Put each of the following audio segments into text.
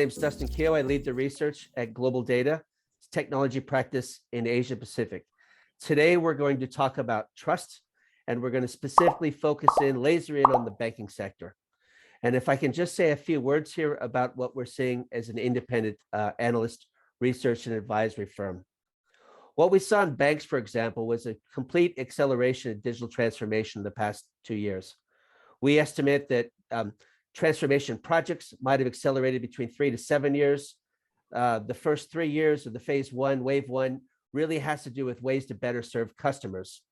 name is Dustin Kehoe. I lead the research at GlobalData, technology practice in Asia Pacific. Today, we're going to talk about trust, and we're going to specifically laser in on the banking sector. And if I can just say a few words here about what we're seeing as an independent analyst, research and advisory firm. What we saw in banks, for example, was a complete acceleration of digital transformation in the past 2 years. We estimate that transformation projects might have accelerated between 3 to 7 years. The first 3 years of the phase one, wave one, really has to do with ways to better serve customers.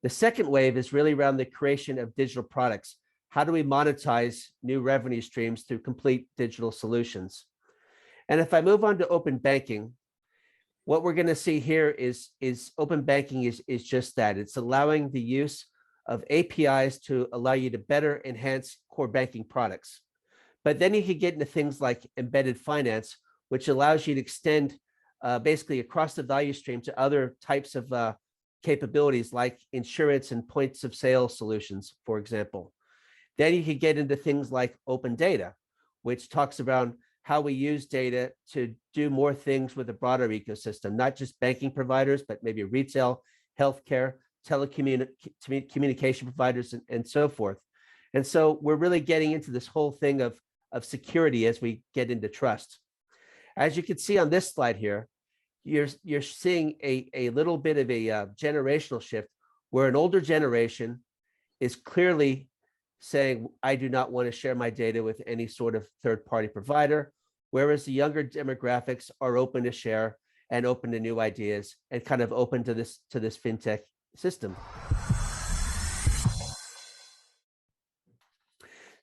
The second wave is really around the creation of digital products. How do we monetize new revenue streams through complete digital solutions? And if I move on to open banking, what we're going to see here is open banking is just that. It's allowing the use of APIs to allow you to better enhance core banking products. But then you can get into things like embedded finance, which allows you to extend basically across the value stream to other types of capabilities like insurance and points of sale solutions, for example. Then you can get into things like open data, which talks about how we use data to do more things with a broader ecosystem, not just banking providers, but maybe retail, healthcare, telecommunication providers, and so forth. And so we're really getting into this whole thing of security as we get into trust. As you can see on this slide here, you're seeing a little bit of a generational shift where an older generation is clearly saying, I do not want to share my data with any sort of third-party provider, whereas the younger demographics are open to share and open to new ideas and kind of open to this fintech system.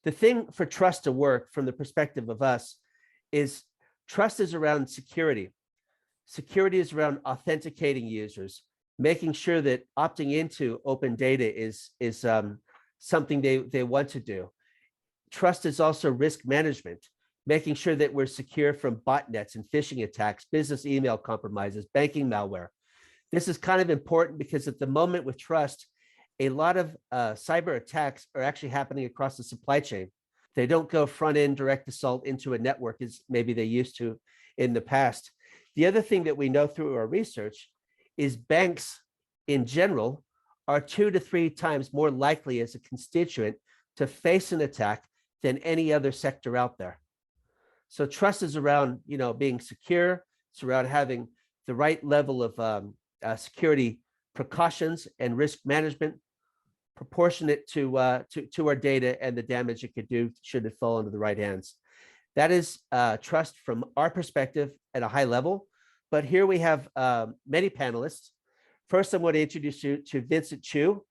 The thing for trust to work from the perspective of us is trust is around security. Security is around authenticating users, making sure that opting into open data is something they want to do. Trust is also risk management, making sure that we're secure from botnets and phishing attacks, business email compromises, banking malware. This is kind of important because at the moment with trust, a lot of cyber attacks are actually happening across the supply chain. They don't go front-end direct assault into a network as maybe they used to in the past. The other thing that we know through our research is banks in general are 2 to 3 times more likely as a constituent to face an attack than any other sector out there. So trust is around, being secure. It's around having the right level of security precautions and risk management proportionate to our data and the damage it could do should it fall into the right hands. That is trust from our perspective at a high level. But here we have many panelists. First, I'm going to introduce you to Vincent Chu.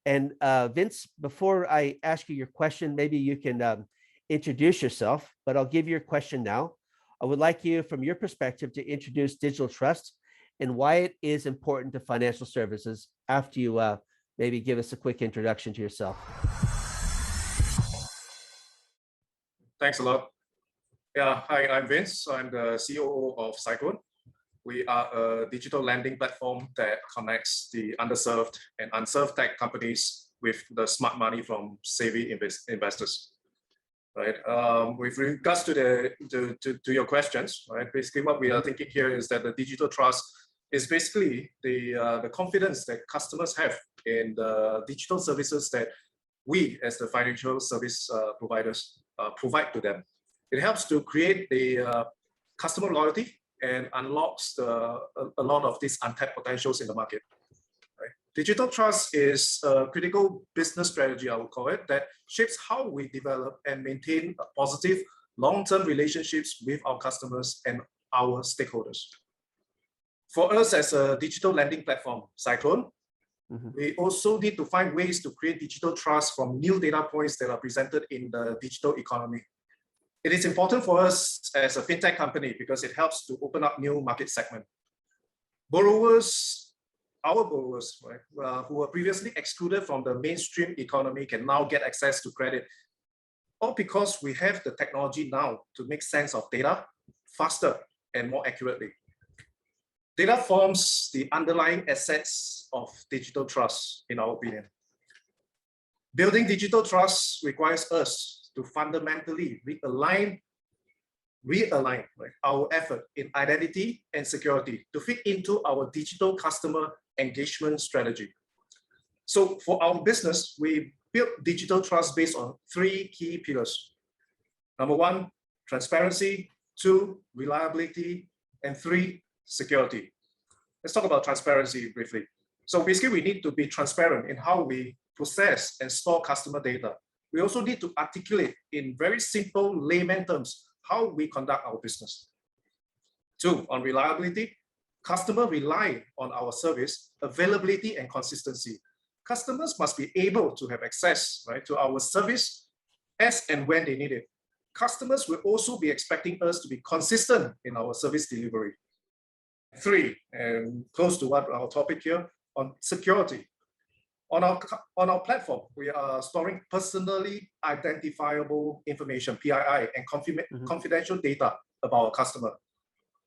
And Vince, before I ask you your question, maybe you can introduce yourself, but I'll give you your question now. I would like you, from your perspective, to introduce digital trust and why it is important to financial services after you maybe give us a quick introduction to yourself. Thanks a lot. Yeah, hi, I'm Vince. I'm the COO of Cycloan. We are a digital lending platform that connects the underserved and unserved tech companies with the smart money from savvy investors. Right. With regards to your questions, right? Basically, what we are thinking here is that the digital trust is basically the confidence that customers have in the digital services that we, as the financial service providers, provide to them. It helps to create the customer loyalty and unlocks a lot of these untapped potentials in the market. Right? Digital trust is a critical business strategy, I would call it, that shapes how we develop and maintain positive long-term relationships with our customers and our stakeholders. For us as a digital lending platform, Cycloan, we also need to find ways to create digital trust from new data points that are presented in the digital economy. It is important for us as a fintech company because it helps to open up new market segments. Borrowers, our borrowers, right, who were previously excluded from the mainstream economy can now get access to credit, all because we have the technology now to make sense of data faster and more accurately. Data forms the underlying assets of digital trust, in our opinion. Building digital trust requires us to fundamentally realign realign our effort in identity and security to fit into our digital customer engagement strategy. So for our business, we built digital trust based on 3 key pillars. Number 1, transparency. 2, reliability. And 3, security. Let's talk about transparency briefly. So basically, we need to be transparent in how we process and store customer data. We also need to articulate in very simple layman terms how we conduct our business. 2, on reliability, customers rely on our service, availability, and consistency. Customers must be able to have access, right, to our service as and when they need it. Customers will also be expecting us to be consistent in our service delivery. 3, and close to what our topic here, on security. On our platform, we are storing personally identifiable information, PII, and confidential data about our customer.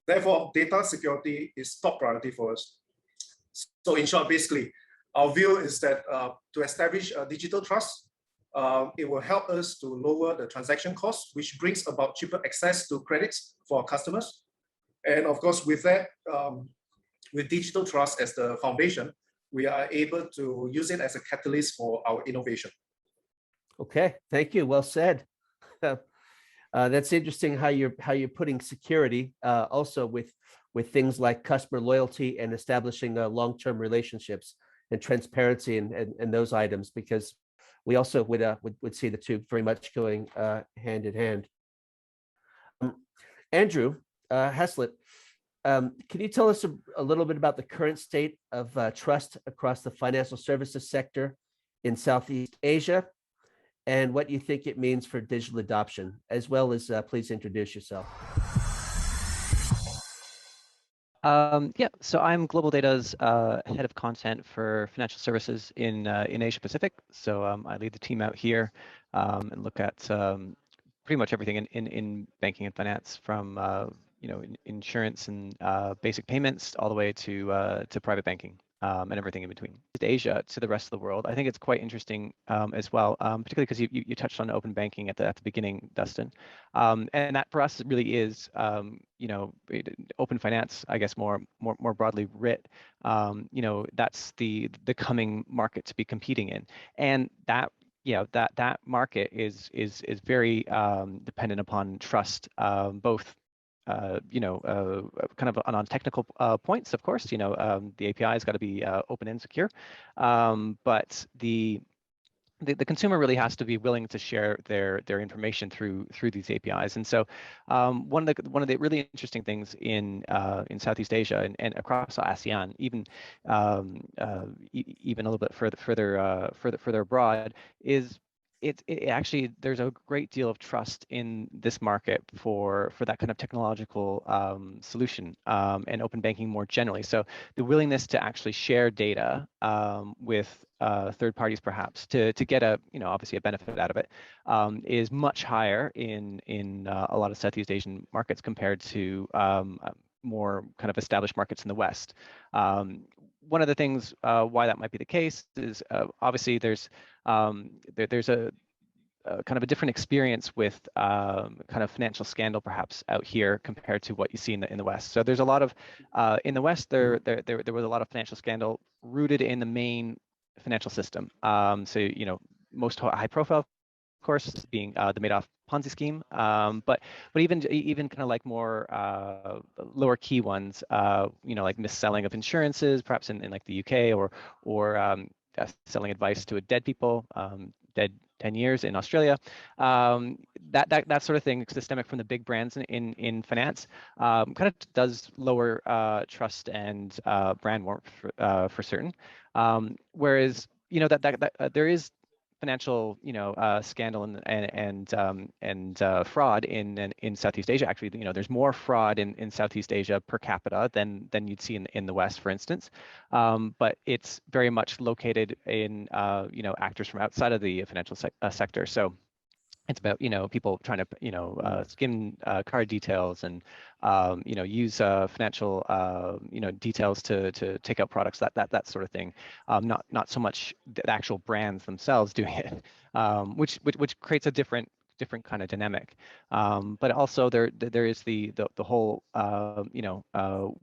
Therefore, data security is top priority for us. So in short, basically, our view is that to establish a digital trust, it will help us to lower the transaction costs, which brings about cheaper access to credits for our customers. And of course, with that, with digital trust as the foundation, we are able to use it as a catalyst for our innovation. Okay, thank you. Well said. That's interesting how you're putting security also with things like customer loyalty and establishing long-term relationships and transparency and those items, because we also would see the two very much going hand in hand. Andrew Haslip, can you tell us a little bit about the current state of trust across the financial services sector in Southeast Asia, and what you think it means for digital adoption, as well as please introduce yourself. Yeah, so I'm GlobalData's head of content for financial services in Asia Pacific. So I lead the team out here and look at pretty much everything in banking and finance, from insurance and basic payments all the way to private banking and everything in between. Asia to the rest of the world, I think it's quite interesting as well, particularly because you touched on open banking at the beginning, Dustin, and that for us really is open finance, I guess more broadly writ. That's the coming market to be competing in, and that market is very dependent upon trust, both kind of on technical points, of course. The API has got to be open and secure, but the consumer really has to be willing to share their information through these APIs. And so one of the really interesting things in Southeast Asia and across ASEAN, even a little bit further abroad, is it actually, there's a great deal of trust in this market for that kind of technological solution and open banking more generally. So the willingness to actually share data with third parties, perhaps, to get obviously a benefit out of it, is much higher in a lot of Southeast Asian markets compared to more kind of established markets in the West. One of the things why that might be the case is obviously there's a kind of a different experience with kind of financial scandal perhaps out here compared to what you see in the West. So there's a lot of in the West there was a lot of financial scandal rooted in the main financial system. So most high profile, of course, being the Madoff Ponzi scheme, but even kind of like more lower key ones, like mis-selling of insurances, perhaps in like the UK, or selling advice to dead people, dead 10 years in Australia, that sort of thing, systemic from the big brands in finance, kind of does lower trust and brand warmth for certain. Whereas that there is financial scandal and fraud in Southeast Asia. Actually, there's more fraud in Southeast Asia per capita than you'd see in the West, for instance. But it's very much located in actors from outside of the financial sector. So it's about people trying to skim card details and use financial details to take out products, that sort of thing. Not so much the actual brands themselves doing it, which creates a different different kind of dynamic. But also there is the whole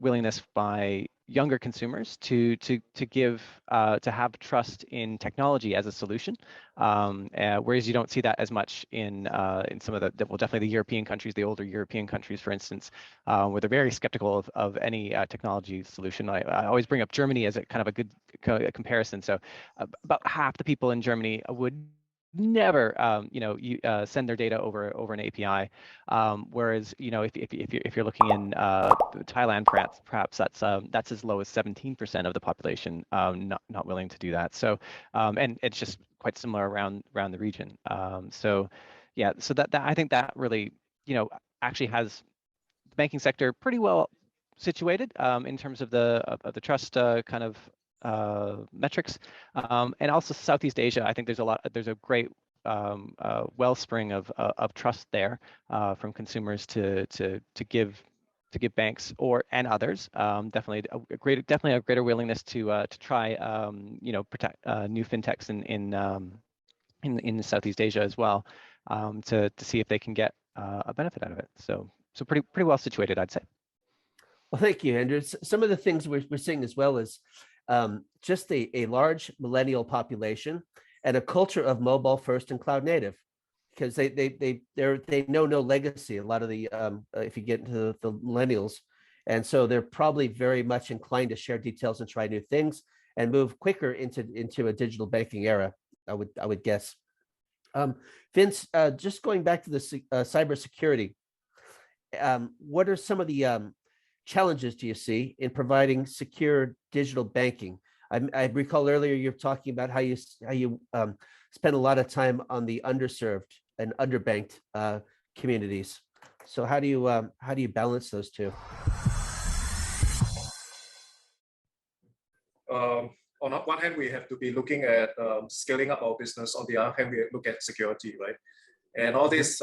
willingness by younger consumers to have trust in technology as a solution, whereas you don't see that as much in some of the well, definitely the European countries, the older European countries, for instance, where they're very skeptical of any technology solution. I always bring up Germany as a kind of a good comparison. So about half the people in Germany would never send their data over an API, whereas if you're looking in Thailand, perhaps that's as low as 17% of the population not willing to do that. So and it's just quite similar around the region. So yeah, so that I think that really actually has the banking sector pretty well situated in terms of the trust kind of metrics, and also Southeast Asia. I think there's a great wellspring of trust there from consumers to give banks and others. Definitely a greater willingness to try protect new fintechs in Southeast Asia as well, to see if they can get a benefit out of it. So pretty well situated, I'd say. Well, thank you, Andrew. Some of the things we're seeing as well is just a large millennial population and a culture of mobile first and cloud native, because they know no legacy. A lot of the if you get into the millennials, and so they're probably very much inclined to share details and try new things and move quicker into a digital banking era. I would guess. Vince, just going back to the cybersecurity, what are some of the challenges do you see in providing secure digital banking? I recall earlier you're talking about how you spend a lot of time on the underserved and underbanked communities. So how do you balance those two? On one hand, we have to be looking at scaling up our business. On the other hand, we look at security, right? And all this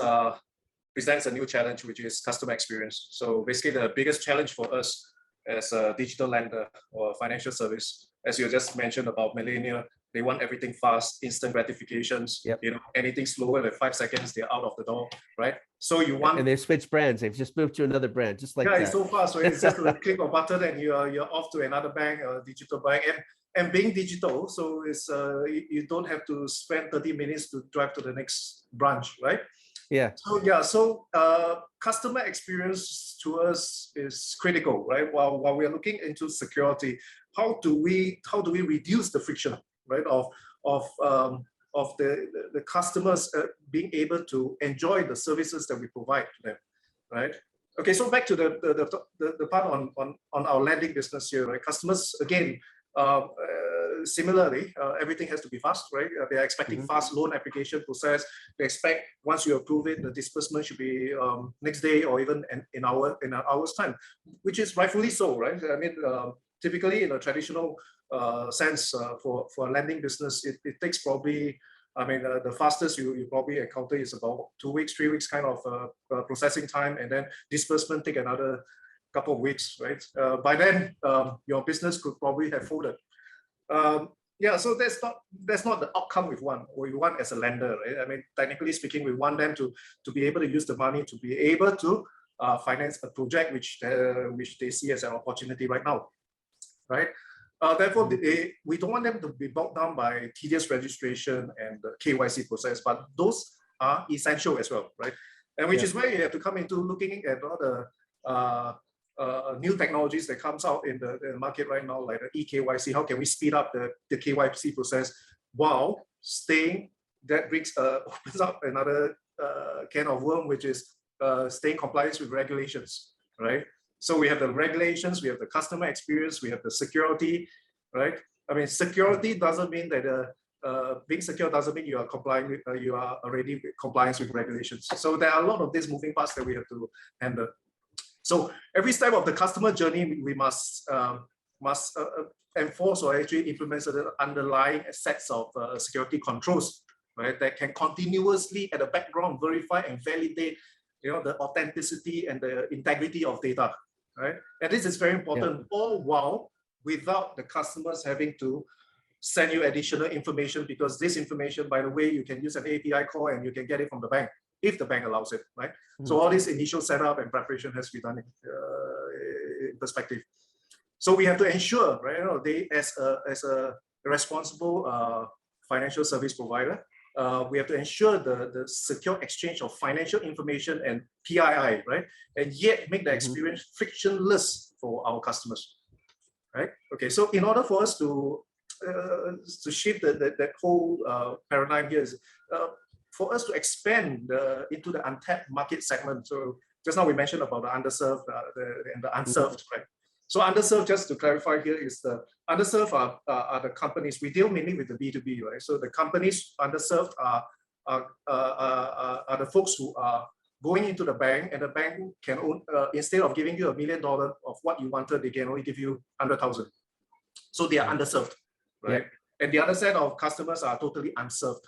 presents a new challenge, which is customer experience. So basically, the biggest challenge for us as a digital lender or financial service, as you just mentioned about millennial, they want everything fast, instant gratifications. Yep. Anything slower than 5 seconds, they're out of the door, right? So you want, and they've switched brands. They've just moved to another brand, just like that. It's so fast. Right? It's just a click of a button, and you're off to another bank or digital bank. And being digital, so it's you don't have to spend 30 minutes to drive to the next branch, right? Yeah. So customer experience to us is critical, right? While we are looking into security, how do we reduce the friction, right, of the customers being able to enjoy the services that we provide to them, right? Okay, so back to the part on our lending business here, right? Customers, again, similarly, everything has to be fast, right? They're expecting fast loan application process. They expect once you approve it, the disbursement should be next day or even in an hour's time, which is rightfully so, right? I mean, typically in a traditional sense for a lending business, it takes probably, the fastest you probably encounter is about 2 weeks, 3 weeks kind of processing time, and then disbursement take another couple of weeks, right? By then, your business could probably have folded. So that's not the outcome we want as a lender, right? I mean, technically speaking, we want them to be able to use the money to be able to finance a project which they see as an opportunity right now, right? Therefore, we don't want them to be bogged down by tedious registration and the KYC process, but those are essential as well, right? And which is where you have to come into looking at all the new technologies that comes out in the market right now, like the eKYC. How can we speed up the KYC process while opens up another can of worm, which is staying compliant with regulations, right? So we have the regulations, we have the customer experience, we have the security, right? I mean, security doesn't mean that being secure doesn't mean you are complying with, you are already in compliance with regulations. So there are a lot of these moving parts that we have to handle. So every step of the customer journey, we must enforce or actually implement certain underlying sets of security controls, right? That can continuously at the background verify and validate, the authenticity and the integrity of data, right? And this is very important, all while without the customers having to send you additional information, because this information, by the way, you can use an API call and you can get it from the bank, if the bank allows it, right? So all this initial setup and preparation has to be done in perspective. So we have to ensure, right? They as a responsible financial service provider, we have to ensure the secure exchange of financial information and PII, right? And yet make the experience frictionless for our customers, right? Okay, so in order for us to shift that whole paradigm here is for us to expand into the untapped market segment. So just now we mentioned about the underserved and the unserved, right? So underserved, just to clarify here, is the underserved are the companies. We deal mainly with the B2B, right? So the companies underserved are the folks who are going into the bank, and the bank can instead of giving you $1 million of what you wanted, they can only give you 100,000. So they are underserved, right? Yeah. And the other set of customers are totally unserved.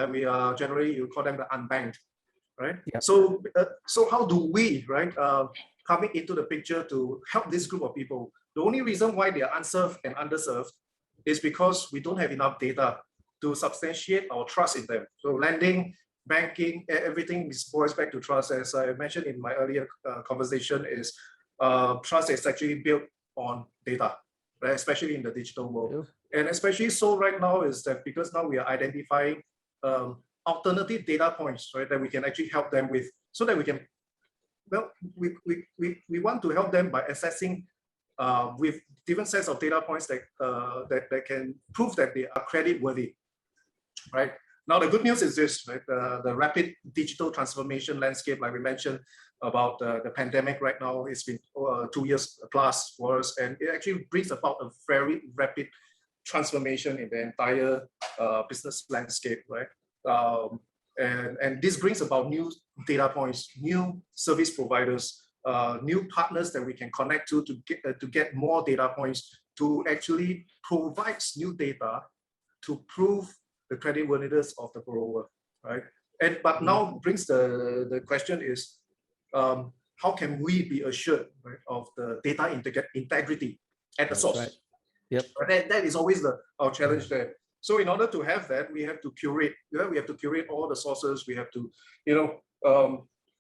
We are generally, you call them the unbanked, right? Yeah. So how do we, right, coming into the picture to help this group of people? The only reason why they are unserved and underserved is because we don't have enough data to substantiate our trust in them. So lending, banking, everything boils back to trust. As I mentioned in my earlier conversation, is trust is actually built on data, right? Especially in the digital world. Yeah. And especially so right now is that because now we are identifying alternative data points, right, that we can actually help them with, so that we can, well, we want to help them by assessing with different sets of data points that that can prove that they are credit worthy, right? Now the good news is this, right? The rapid digital transformation landscape, like we mentioned about the pandemic right now, it's been 2 years plus for us, and it actually brings about a very rapid transformation in the entire business landscape, right? And this brings about new data points, new service providers, new partners that we can connect to get more data points to actually provide new data to prove the creditworthiness of the borrower, right? And but now brings the question is, how can we be assured, right, of the data integrity at the source? Right. Yep. That is always our challenge there. So in order to have that, we have to curate. We have to curate all the sources. We have to,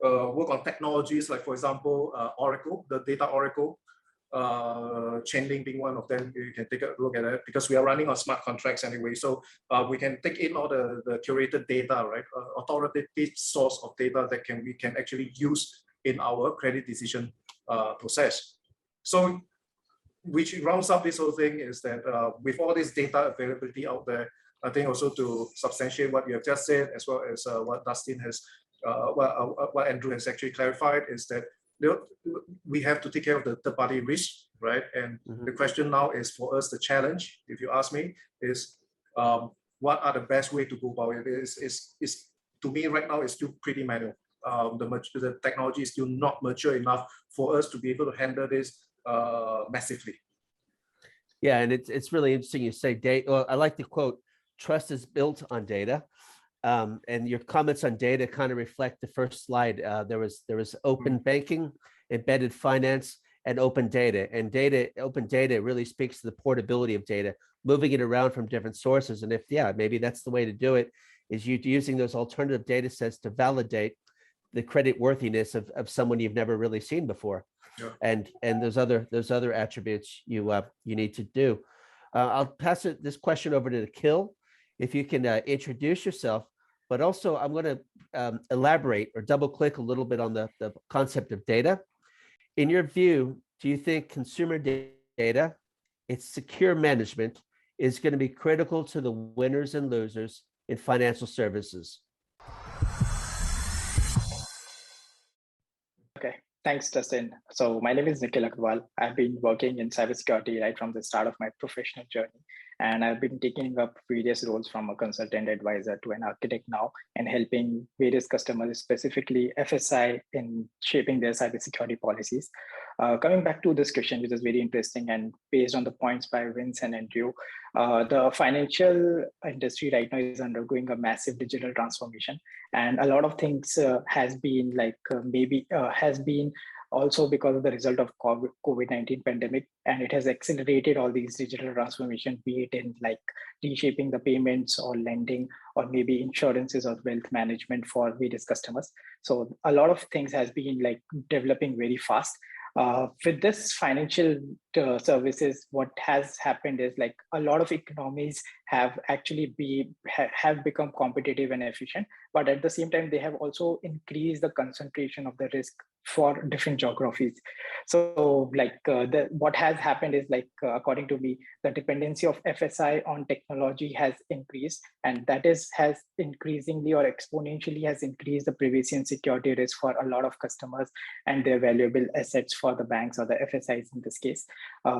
work on technologies like, for example, Oracle, the data Oracle, Chainlink being one of them. You can take a look at it because we are running on smart contracts anyway. So we can take in all the curated data, right? Authoritative source of data that we can actually use in our credit decision process. So which rounds up this whole thing is that with all this data availability out there, I think also to substantiate what you have just said, as well as what Dustin has, what Andrew has actually clarified, is that we have to take care of the third-party risk, right? And the question now is for us, the challenge, if you ask me, is what are the best way to go about it? Is to me right now is still pretty manual. The technology is still not mature enough for us to be able to handle this massively. Yeah, and it's really interesting you say data. Well, I like the quote, trust is built on data. And your comments on data kind of reflect the first slide. There was open banking, embedded finance, and open data. And open data really speaks to the portability of data, moving it around from different sources. And maybe that's the way to do it, is you using those alternative data sets to validate the credit worthiness of someone you've never really seen before. Yeah. And those other attributes you need to do. I'll pass this question over to Nikhil, if you can introduce yourself, but also I'm going to elaborate or double click a little bit on the concept of data. In your view, do you think consumer data, its secure management, is going to be critical to the winners and losers in financial services? Okay. Thanks, Dustin. So my name is Nikhil Agarwal. I've been working in cybersecurity right from the start of my professional journey. And I've been taking up various roles from a consultant advisor to an architect now, and helping various customers, specifically FSI, in shaping their cybersecurity policies. Coming back to this question, which is very interesting, and based on the points by Vince and Andrew, the financial industry right now is undergoing a massive digital transformation. And a lot of things has been also because of the result of COVID-19 pandemic, and it has accelerated all these digital transformation, be it in like reshaping the payments or lending or maybe insurances or wealth management for various customers. So a lot of things has been like developing very fast. With this financial services, what has happened is like a lot of economies have actually have become competitive and efficient, but at the same time, they have also increased the concentration of the risk for different geographies. So like what has happened is like, according to me, the dependency of FSI on technology has increased, and that has increasingly or exponentially has increased the privacy and security risk for a lot of customers and their valuable assets for the banks or the FSIs in this case.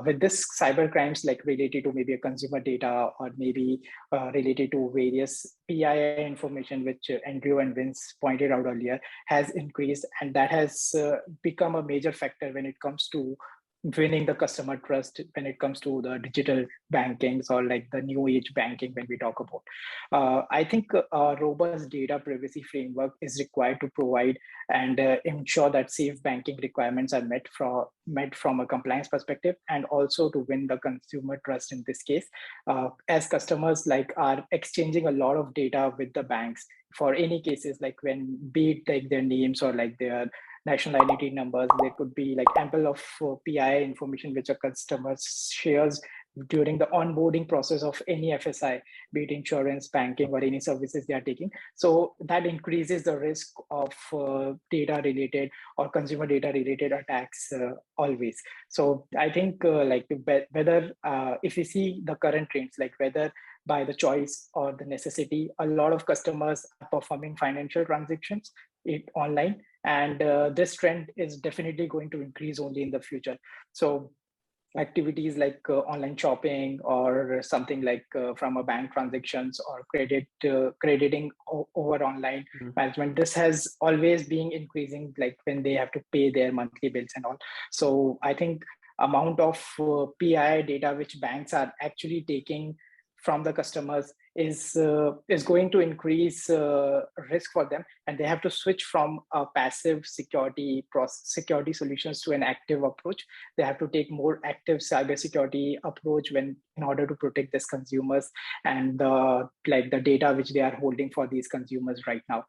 With this cyber crimes like related to maybe a consumer data or maybe related to various PII information, which Andrew and Vince pointed out earlier, has increased, and that has become a major factor when it comes to winning the customer trust when it comes to the digital bankings or like the new age banking when we talk about. I think a robust data privacy framework is required to provide and ensure that safe banking requirements are met from a compliance perspective, and also to win the consumer trust in this case, as customers like are exchanging a lot of data with the banks for any cases, like when be it like their names or like their national identity numbers. There could be like ample of PII information which a customer shares during the onboarding process of any FSI, be it insurance, banking, or any services they are taking. So that increases the risk of data related or consumer data related attacks always. So I think like whether if we see the current trends, like whether by the choice or the necessity, a lot of customers are performing financial transactions online, and this trend is definitely going to increase only in the future. So activities like online shopping or something like from a bank transactions or crediting over online management, this has always been increasing, like when they have to pay their monthly bills and all. So I think amount of PII data which banks are actually taking from the customers is going to increase risk for them, and they have to switch from a passive security solutions to an active approach. They have to take more active cybersecurity approach in order to protect these consumers and like the data which they are holding for these consumers right now.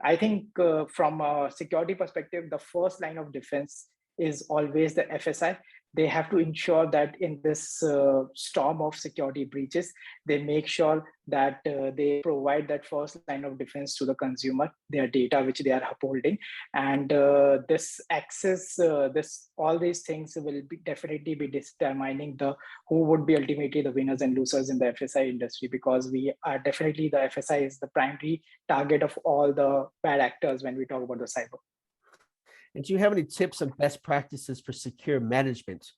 I think from a security perspective, the first line of defense is always the FSI. They have to ensure that in this storm of security breaches, they make sure that they provide that first line of defense to the consumer, their data which they are upholding. And this access, all these things will definitely be determining who would be ultimately the winners and losers in the FSI industry, because we are definitely, the FSI is the primary target of all the bad actors when we talk about the cyber. And do you have any tips on best practices for secure management?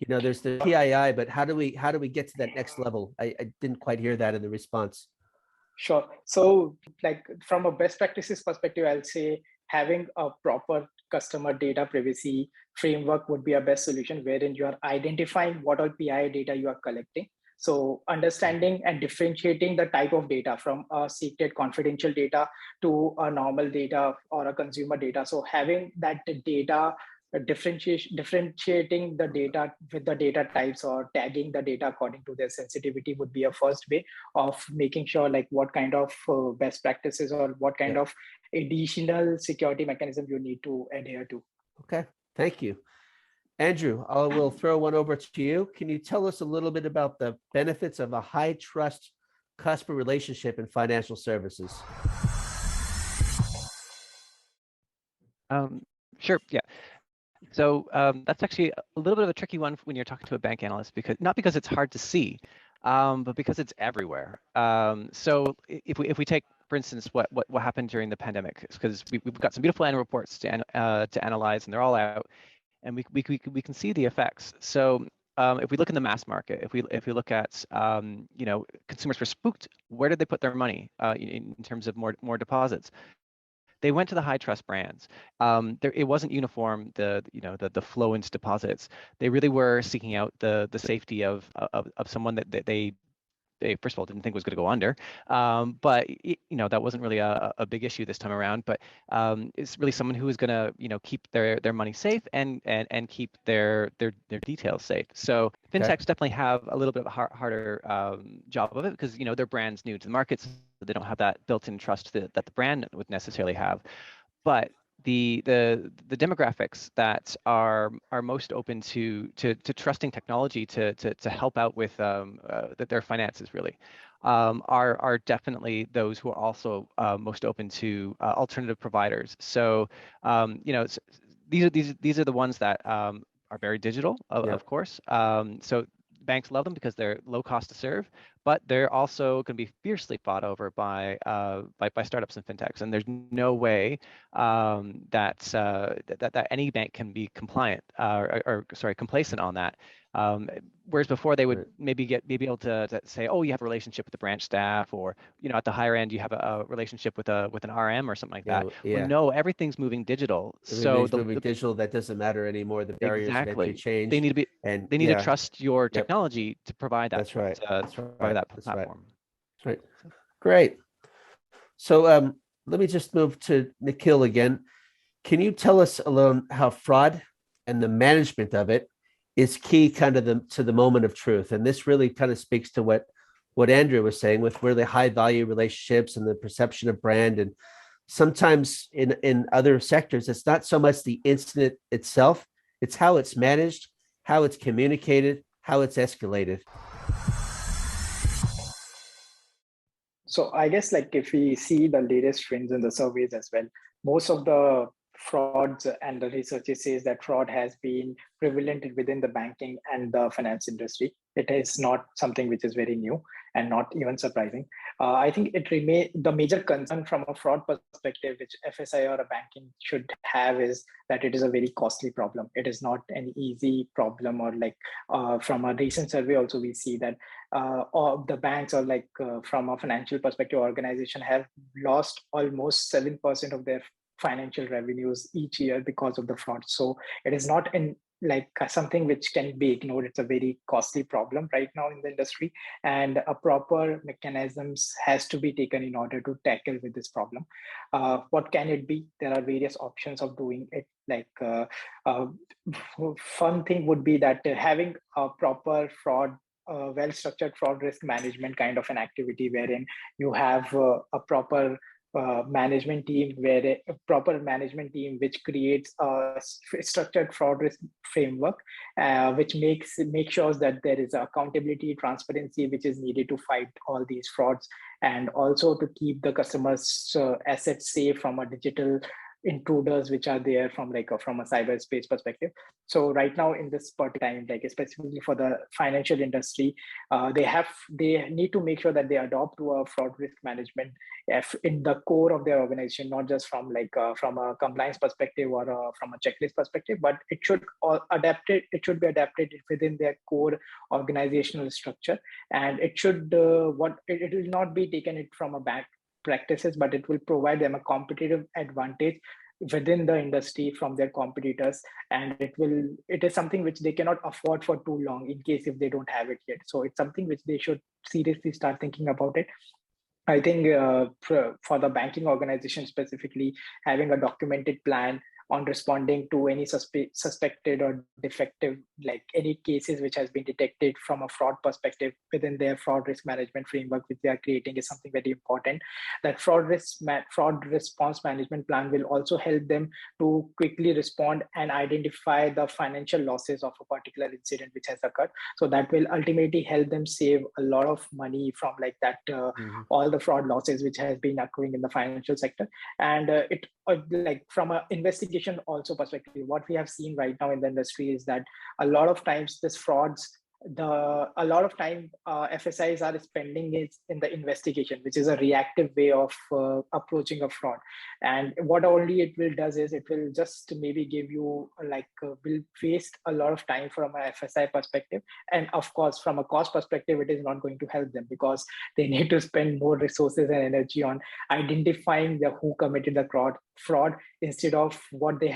You know, there's the PII, but how do we get to that next level? I didn't quite hear that in the response. Sure. So like from a best practices perspective, I'll say having a proper customer data privacy framework would be a best solution, wherein you are identifying what all PII data you are collecting. So understanding and differentiating the type of data from a secret confidential data to a normal data or a consumer data. So having that data differentiating the data with the data types or tagging the data according to their sensitivity would be a first way of making sure like what kind of best practices or what kind of additional security mechanism you need to adhere to. Okay, thank you. Andrew, I will throw one over to you. Can you tell us a little bit about the benefits of a high trust customer relationship in financial services? Sure, yeah. So that's actually a little bit of a tricky one when you're talking to a bank analyst, because not because it's hard to see, but because it's everywhere. So if we take, for instance, what happened during the pandemic, because we've got some beautiful annual reports to analyze, and they're all out, and we can see the effects. So if we look in the mass market, if we look at you know, consumers were spooked, where did they put their money in terms of more deposits? They went to the high trust brands. It wasn't uniform, the flow into deposits. They really were seeking out the safety of someone that they they first of all didn't think was going to go under, but that wasn't really a big issue this time around. But it's really someone who is going to keep their money safe and keep their details safe. So fintechs definitely have a little bit of a harder job of it, because their brand's new to the market, so they don't have that built-in trust that the brand would necessarily have. But the demographics that are most open to trusting technology to help out with their finances really are definitely those who are also most open to alternative providers. So these are the ones that are very digital, of course. So banks love them because they're low cost to serve, but they're also going to be fiercely fought over by startups and fintechs. And there's no way that any bank can be compliant complacent on that. Whereas before they would maybe be able to say, oh, you have a relationship with the branch staff, or at the higher end you have a relationship with an RM or something like that. Well, no, everything's moving digital. Moving digital, that doesn't matter anymore. The barriers of entry change. They need to be, and they need to trust your technology to provide that. That's right. Provide that platform. That's right. Great. So let me just move to Nikhil again. Can you tell us alone how fraud and the management of it is key kind of to the moment of truth? And this really kind of speaks to what Andrew was saying with really high value relationships and the perception of brand. And sometimes in other sectors, it's not so much the incident itself, it's how it's managed, how it's communicated, how it's escalated. So I guess if we see the latest trends in the surveys as well, most of the frauds and the research says that fraud has been prevalent within the banking and the finance industry. It is not something which is very new and not even surprising. I think it remains the major concern from a fraud perspective, which FSI or a banking should have, is that it is a very costly problem. It is not an easy problem, or from a recent survey also we see that all the banks, or from a financial perspective, organization have lost almost 7% of their financial revenues each year because of the fraud. So it is not something which can be ignored. It's a very costly problem right now in the industry, and a proper mechanisms has to be taken in order to tackle with this problem. What can it be? There are various options of doing it. Fun thing would be that having a proper fraud, well-structured fraud risk management kind of an activity, wherein you have a proper management team, which creates a structured fraud risk framework, which makes sure that there is accountability, transparency, which is needed to fight all these frauds, and also to keep the customers' assets safe from a digital intruders which are there from a cyberspace perspective. So right now in this particular time, specifically for the financial industry, they need to make sure that they adopt to a fraud risk management in the core of their organization, not just from a compliance perspective or from a checklist perspective, but it should be adapted within their core organizational structure, and it should it will not be taken it from a back practices, but it will provide them a competitive advantage within the industry from their competitors, and it is something which they cannot afford for too long in case if they don't have it yet. So it's something which they should seriously start thinking about it. I think for the banking organization specifically, having a documented plan on responding to any suspected or defective, any cases which has been detected from a fraud perspective within their fraud risk management framework which they are creating, is something very important. That fraud response management plan will also help them to quickly respond and identify the financial losses of a particular incident which has occurred. So that will ultimately help them save a lot of money from all the fraud losses which has been occurring in the financial sector. And from an investigation also perspective, what we have seen right now in the industry is that a lot of times this frauds, FSIs are spending it in the investigation, which is a reactive way of approaching a fraud. And what only it will does is it will just maybe give you will waste a lot of time from a FSI perspective. And of course, from a cost perspective, it is not going to help them because they need to spend more resources and energy on identifying who committed the fraud, instead of what they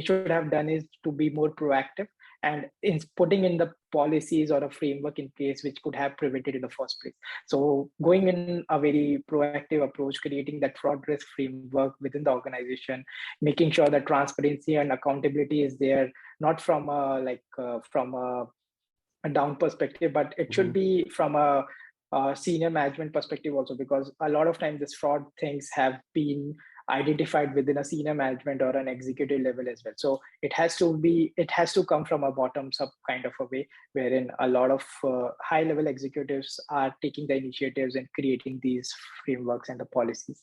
should have done is to be more proactive and in putting in the policies or a framework in place which could have prevented in the first place. So going in a very proactive approach, creating that fraud risk framework within the organization, making sure that transparency and accountability is there, not from a down perspective, but it should be from a senior management perspective also, because a lot of times this fraud things have been identified within a senior management or an executive level as well. So it has to come from a bottoms up kind of a way, wherein a lot of high level executives are taking the initiatives and creating these frameworks and the policies.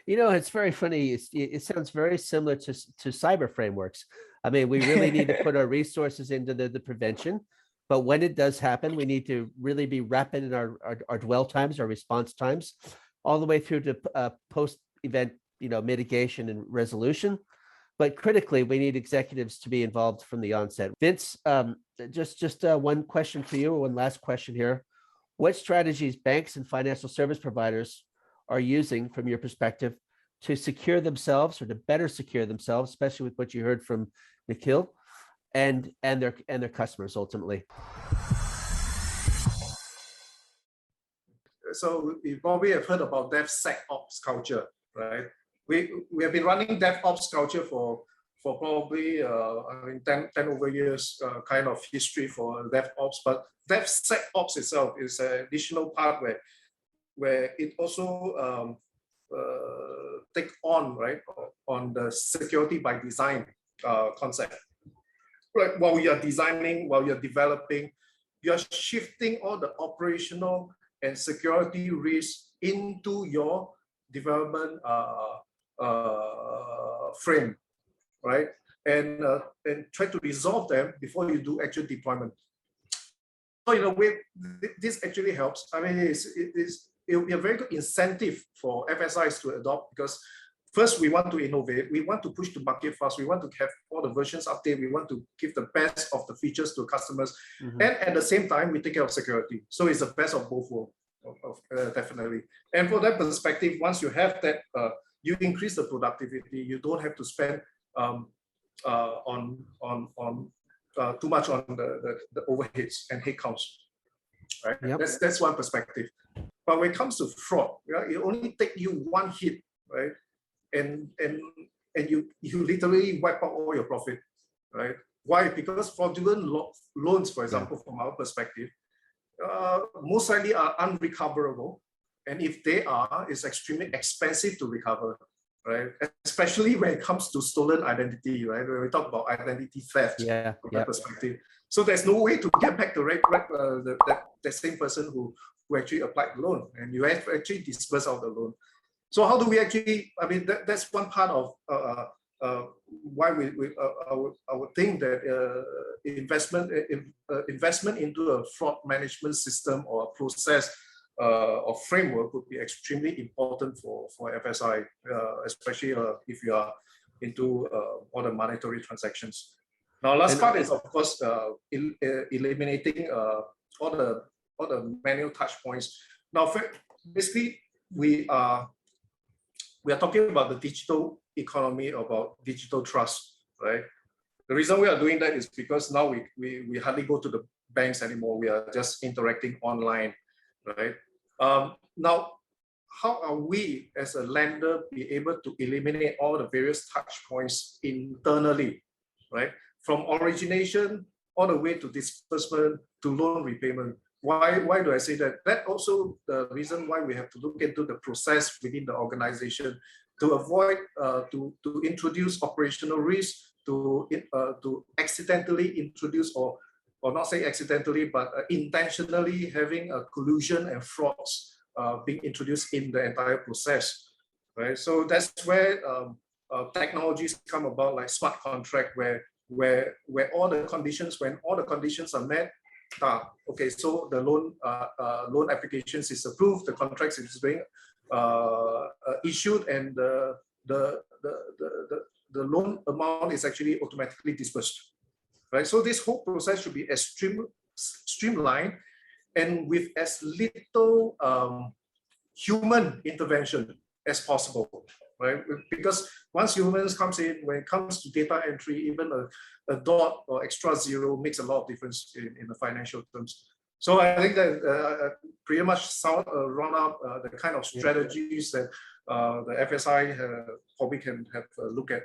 You know, it's very funny. It sounds very similar to cyber frameworks. I mean, we really need to put our resources into the prevention, but when it does happen, we need to really be rapid in our dwell times, our response times, all the way through to post-event, mitigation and resolution. But critically, we need executives to be involved from the onset. Vince, just one question for you, one last question here. What strategies banks and financial service providers are using, from your perspective, to secure themselves or to better secure themselves, especially with what you heard from Nikhil and their customers ultimately? So you probably have heard about DevSecOps culture, right? We have been running DevOps culture for probably 10 over years kind of history for DevOps, but DevSecOps itself is an additional part where it also take on, right, on the security by design concept. Right, while you're designing, while you're developing, you're shifting all the operational and security risks into your development frame, right? And try to resolve them before you do actual deployment. So in a way, this actually helps. I mean, it'll be a very good incentive for FSIs to adopt, because first, we want to innovate. We want to push the market fast. We want to have all the versions updated. We want to give the best of the features to customers. And at the same time, we take care of security. So it's the best of both worlds, definitely. And for that perspective, once you have that, you increase the productivity. You don't have to spend too much on the overheads and headcounts. Right? Yep. That's one perspective. But when it comes to fraud, it only takes you one hit, right? And you literally wipe out all your profit, right? Why? Because fraudulent loans, for example, from our perspective, most likely are unrecoverable, and if they are, it's extremely expensive to recover, right? Especially when it comes to stolen identity, right? When we talk about identity theft from that perspective, so there's no way to get back the same person who actually applied the loan, and you have actually disbursed out the loan. So how do we actually, I mean, that's one part of why I would think that investment into a fraud management system or a process or framework would be extremely important for FSI, especially if you are into all the monetary transactions. Now, last part is, of course, eliminating all the manual touch points. Now, basically, we are talking about the digital economy, about digital trust, right? The reason we are doing that is because now we hardly go to the banks anymore. We are just interacting online, right? Now, how are we as a lender be able to eliminate all the various touch points internally, right? From origination all the way to disbursement to loan repayment. Why do I say that? That also the reason why we have to look into the process within the organization to avoid to introduce operational risk, to accidentally introduce or not say accidentally, but intentionally having a collusion and frauds being introduced in the entire process, right? So that's where technologies come about, like smart contract, where all the conditions, when all the conditions are met, okay, so the loan applications is approved, the contracts is being issued, and the loan amount is actually automatically disbursed, right? So this whole process should be as streamlined and with as little human intervention as possible, right? Because once humans comes in, when it comes to data entry, even a dot or extra zero makes a lot of difference in the financial terms. So I think that pretty much round up the kind of strategies that the FSI probably can have a look at,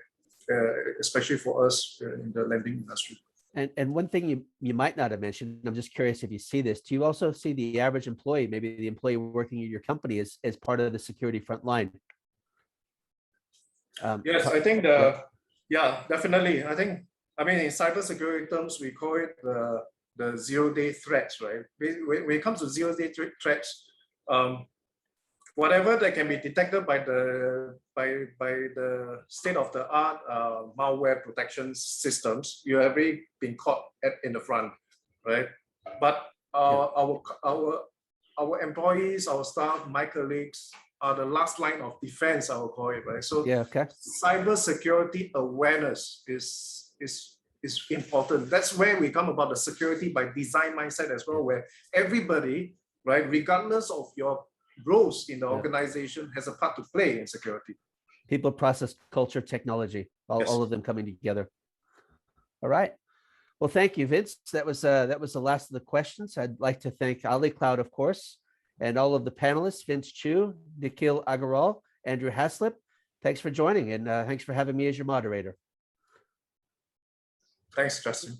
especially for us in the lending industry. And one thing you might not have mentioned, I'm just curious if you see this, do you also see the average employee, maybe the employee working at your company as part of the security front line? Yes, I think yeah, definitely. I mean, in cybersecurity terms, we call it the zero-day threats, right? When it comes to zero-day threats, whatever that can be detected by the state-of-the-art malware protection systems, you have already been caught in the front, right? But our employees, our staff, my colleagues are the last line of defense, I will call it, right? So cybersecurity awareness is important. That's where we come about the security by design mindset as well, where everybody, right, regardless of your roles in the organization, has a part to play in security. People, process, culture, technology, all of them coming together. All right. Well, thank you, Vince. That was the last of the questions. I'd like to thank Ali Cloud, of course, and all of the panelists, Vince Chu, Nikhil Agarwal, Andrew Haslip. Thanks for joining, and thanks for having me as your moderator. Thanks, Justin.